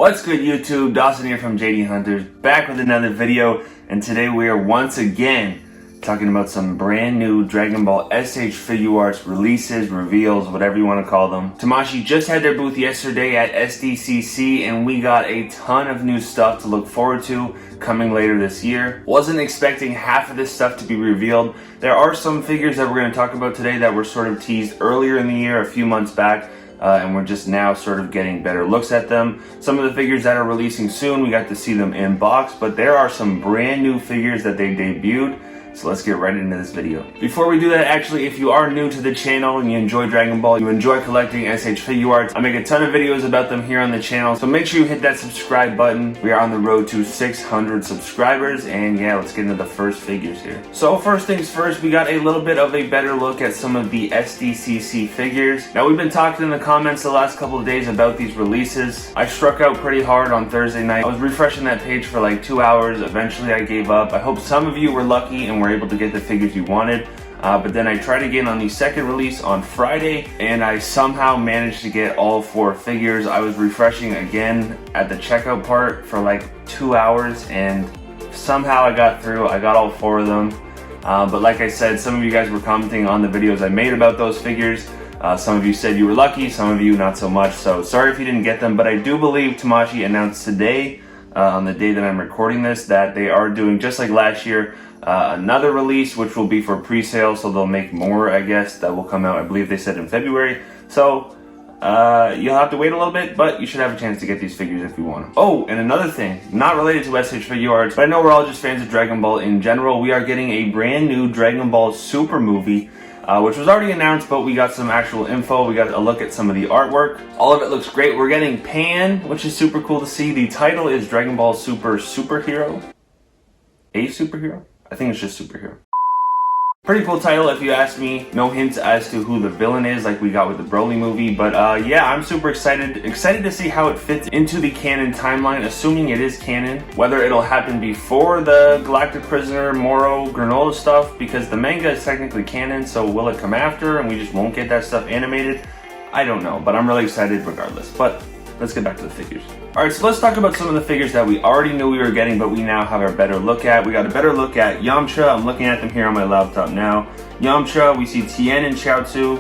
What's good, YouTube? Dawson here from JD Hunters, back with another video, and today we are once again talking about some brand new Dragon Ball S.H.Figuarts releases, reveals, whatever you want to call them. Tamashii just had their booth yesterday at SDCC, and we got a ton of new stuff to look forward to coming later this year. Wasn't expecting half of this stuff to be revealed. There are some figures that we're going to talk about today that were sort of teased earlier in the year, a few months back. And we're just now sort of getting better looks at them. Some of the figures that are releasing soon, we got to see them in box, but there are some brand new figures that they debuted. So let's get right into this video. Before we do that, actually, if you are new to the channel and you enjoy Dragon Ball, you enjoy collecting S.H.Figuarts, I make a ton of videos about them here on the channel, so make sure you hit that subscribe button. We are on the road to 600 subscribers, and yeah, let's get into the first figures here. So first things first, we got a little bit of a better look at some of the SDCC figures. Now, we've been talking in the comments the last couple of days about these releases. I struck out pretty hard on Thursday night. I was refreshing that page for like 2 hours. Eventually, I gave up. I hope some of you were lucky and were able to get the figures you wanted, but then I tried again on the second release on Friday, and I somehow managed to get all 4 figures. I was refreshing again at the checkout part for like 2 hours, and somehow I got through. I got all 4 of them, but like I said, some of you guys were commenting on the videos I made about those figures. Some of you said you were lucky, some of you not so much, so sorry if you didn't get them, but I do believe Tamashii announced today, on the day that I'm recording this, that they are doing, just like last year, another release, which will be for pre-sale, so they'll make more, I guess, that will come out, I believe they said in February. So you'll have to wait a little bit, but you should have a chance to get these figures if you want them. Oh, and another thing, not related to S.H.Figuarts, but I know we're all just fans of Dragon Ball in general. We are getting a brand new Dragon Ball Super movie, which was already announced, but we got some actual info. We got a look at some of the artwork. All of it looks great. We're getting Pan, which is super cool to see. The title is Dragon Ball Super Superhero. A superhero? I think it's just superhero. Pretty cool title if you ask me. No hints as to who the villain is like we got with the Broly movie, but yeah, I'm super excited to see how it fits into the canon timeline, assuming it is canon. Whether it'll happen before the Galactic Prisoner, Moro, Granola stuff, because the manga is technically canon, so will it come after and we just won't get that stuff animated? I don't know, but I'm really excited regardless. But let's get back to the figures. Alright, so let's talk about some of the figures that we already knew we were getting, but we now have a better look at. We got a better look at Yamcha. I'm looking at them here on my laptop now. Yamcha, we see Tien and Chaozu,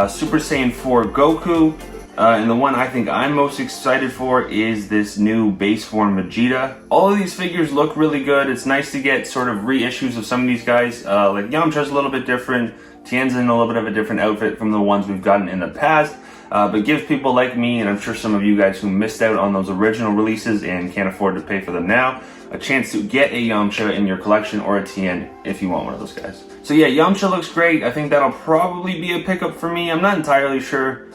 Super Saiyan 4 Goku, and the one I think I'm most excited for is this new base form Vegeta. All of these figures look really good. It's nice to get sort of reissues of some of these guys. Like Yamcha's a little bit different. Tien's in a little bit of a different outfit from the ones we've gotten in the past. But gives people like me, and I'm sure some of you guys who missed out on those original releases and can't afford to pay for them now, a chance to get a Yamcha in your collection, or a Tien if you want one of those guys. So yeah, Yamcha looks great. I think that'll probably be a pickup for me. I'm not entirely sure.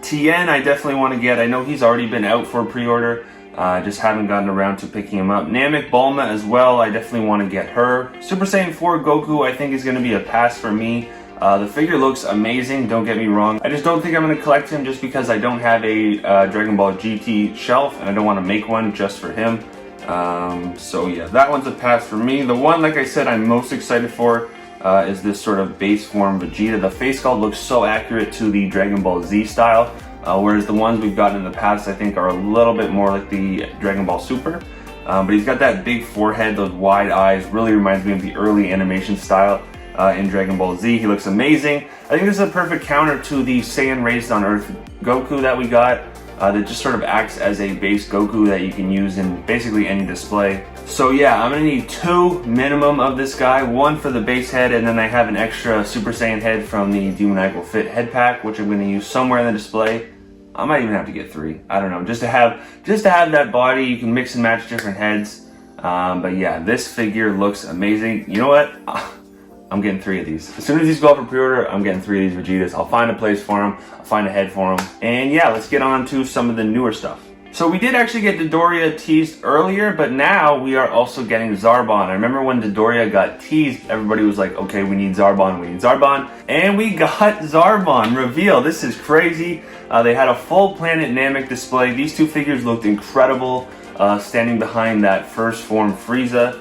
Tien I definitely want to get. I know he's already been out for pre-order. I just haven't gotten around to picking him up. Namek Bulma as well, I definitely want to get her. Super Saiyan 4 Goku I think is going to be a pass for me. The figure looks amazing, don't get me wrong. I just don't think I'm going to collect him just because I don't have a Dragon Ball GT shelf, and I don't want to make one just for him. So yeah, that one's a pass for me. The one, like I said, I'm most excited for is this sort of base form Vegeta. The face sculpt looks so accurate to the Dragon Ball Z style, whereas the ones we've gotten in the past I think are a little bit more like the Dragon Ball Super. But he's got that big forehead, those wide eyes, really reminds me of the early animation style. In Dragon Ball Z. He looks amazing. I think this is a perfect counter to the Saiyan Raised on Earth Goku that we got, that just sort of acts as a base Goku that you can use in basically any display. So yeah, I'm going to need 2 minimum of this guy, 1 for the base head, and then I have an extra Super Saiyan head from the Demoniacal Fit head pack, which I'm going to use somewhere in the display. I might even have to get 3. I don't know, just to have that body. You can mix and match different heads. But yeah, this figure looks amazing. You know what? I'm getting 3 of these. As soon as these go up for pre-order, I'm getting 3 of these Vegetas. I'll find a place for them. I'll find a head for them. And yeah, let's get on to some of the newer stuff. So we did actually get Dodoria teased earlier, but now we are also getting Zarbon. I remember when Dodoria got teased, everybody was like, okay, we need Zarbon, we need Zarbon. And we got Zarbon reveal. This is crazy. They had a full Planet Namek display. These 2 figures looked incredible, standing behind that first form Frieza.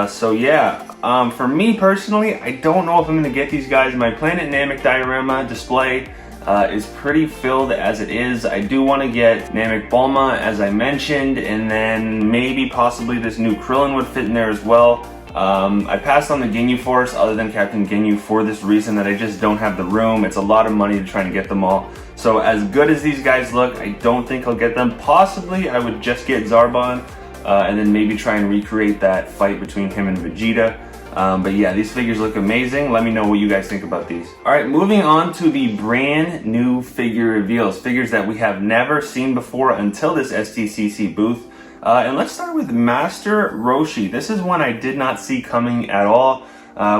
So yeah, for me personally, I don't know if I'm going to get these guys. My Planet Namek diorama display is pretty filled as it is. I do want to get Namek Bulma, as I mentioned, and then maybe possibly this new Krillin would fit in there as well. I passed on the Ginyu Force other than Captain Ginyu for this reason, that I just don't have the room. It's a lot of money to try and get them all. So as good as these guys look, I don't think I'll get them. Possibly I would just get Zarbon and then maybe try and recreate that fight between him and Vegeta. But yeah, these figures look amazing. Let me know what you guys think about these. Alright, moving on to the brand new figure reveals. Figures that we have never seen before until this SDCC booth. And let's start with Master Roshi. This is one I did not see coming at all.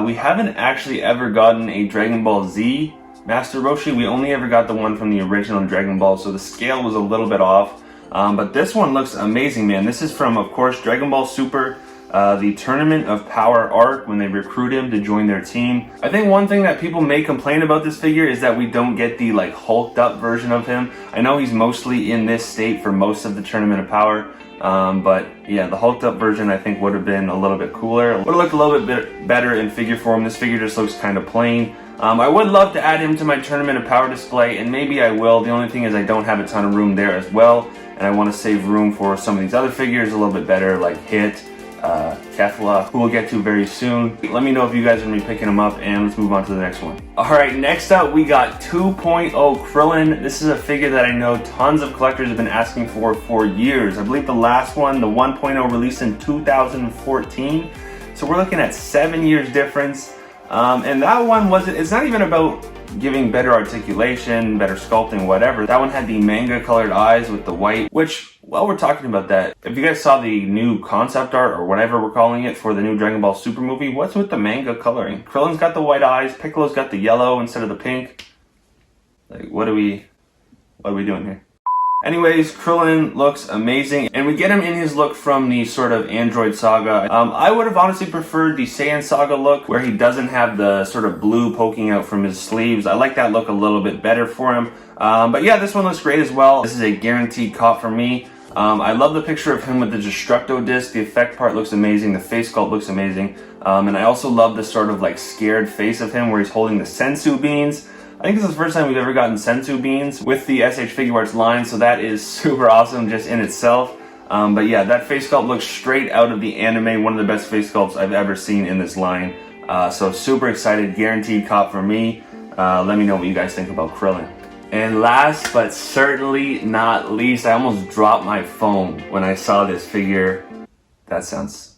We haven't actually ever gotten a Dragon Ball Z Master Roshi. We only ever got the one from the original Dragon Ball, so the scale was a little bit off. But this one looks amazing, man. This is from, of course, Dragon Ball Super, the Tournament of Power arc, when they recruit him to join their team. I think one thing that people may complain about this figure is that we don't get the like hulked up version of him. I know he's mostly in this state for most of the Tournament of Power. But yeah, the hulked up version I think would have been a little bit cooler. Would have looked a little bit better in figure form. This figure just looks kind of plain. I would love to add him to my Tournament of Power display, and maybe I will. The only thing is I don't have a ton of room there as well, and I want to save room for some of these other figures a little bit better, like Hit, Kefla, who we'll get to very soon. Let me know if you guys are going to be picking them up, and let's move on to the next one. Alright, next up we got 2.0 Krillin. This is a figure that I know tons of collectors have been asking for years. I believe the last one, the 1.0, released in 2014. So we're looking at 7 years difference. And that one it's not even about giving better articulation, better sculpting, whatever. That one had the manga colored eyes with the white, which, while we're talking about that, if you guys saw the new concept art, or whatever we're calling it, for the new Dragon Ball Super movie, what's with the manga coloring? Krillin's got the white eyes, Piccolo's got the yellow instead of the pink. Like, what are we doing here? Anyways, Krillin looks amazing, and we get him in his look from the sort of Android Saga. I would have honestly preferred the Saiyan Saga look, where he doesn't have the sort of blue poking out from his sleeves. I like that look a little bit better for him. But yeah, this one looks great as well. This is a guaranteed cop for me. I love the picture of him with the Destructo disc. The effect part looks amazing. The face sculpt looks amazing. And I also love the sort of like scared face of him where he's holding the sensu beans. I think this is the first time we've ever gotten sensu beans with the S.H.Figuarts line, so that is super awesome just in itself. But yeah, that face sculpt looks straight out of the anime, one of the best face sculpts I've ever seen in this line. So super excited, guaranteed cop for me. Let me know what you guys think about Krillin. And last but certainly not least, I almost dropped my phone when I saw this figure. That sounds...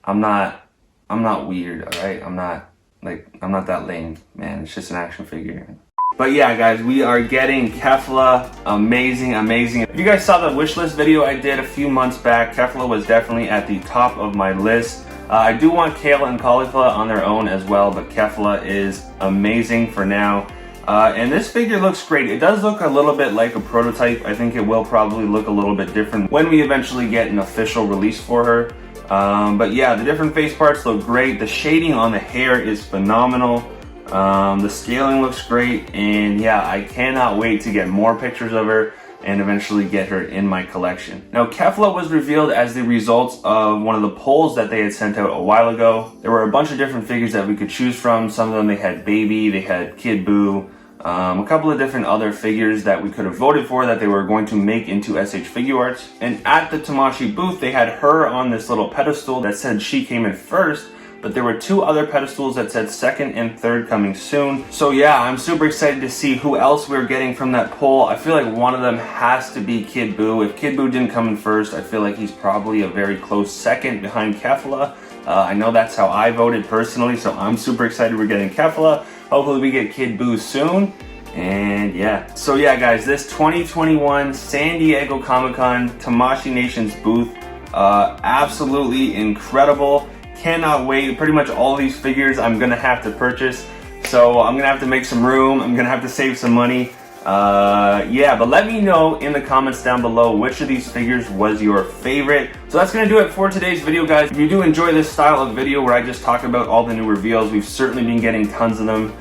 I'm not weird, alright? I'm not that lame, man. It's just an action figure. But yeah, guys, we are getting Kefla. Amazing, amazing. If you guys saw the wishlist video I did a few months back, Kefla was definitely at the top of my list. I do want Kale and Caulifla on their own as well, but Kefla is amazing for now. And this figure looks great. It does look a little bit like a prototype. I think it will probably look a little bit different when we eventually get an official release for her. But yeah, the different face parts look great. The shading on the hair is phenomenal. The scaling looks great. And yeah, I cannot wait to get more pictures of her and eventually get her in my collection. Now, Kefla was revealed as the results of one of the polls that they had sent out a while ago. There were a bunch of different figures that we could choose from. Some of them, they had Baby, they had Kid Buu, a couple of different other figures that we could have voted for that they were going to make into S.H.Figuarts. And at the Tamashii booth, they had her on this little pedestal that said she came in first, but there were two other pedestals that said second and third coming soon. So yeah, I'm super excited to see who else we're getting from that poll. I feel like one of them has to be Kid Buu. If Kid Buu didn't come in first, I feel like he's probably a very close second behind Kefla. I know that's how I voted personally, so I'm super excited we're getting Kefla. Hopefully we get Kid Buu soon. And yeah. So yeah, guys, this 2021 San Diego Comic-Con Tamashii Nations booth, absolutely incredible. Cannot wait. Pretty much all these figures I'm gonna have to purchase. So I'm gonna have to make some room. I'm gonna have to save some money. Yeah, but let me know in the comments down below which of these figures was your favorite. So that's gonna do it for today's video, guys. If you do enjoy this style of video where I just talk about all the new reveals, we've certainly been getting tons of them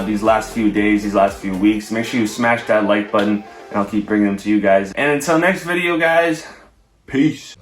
these last few days, these last few weeks. Make sure you smash that like button and I'll keep bringing them to you guys. And until next video, guys, peace.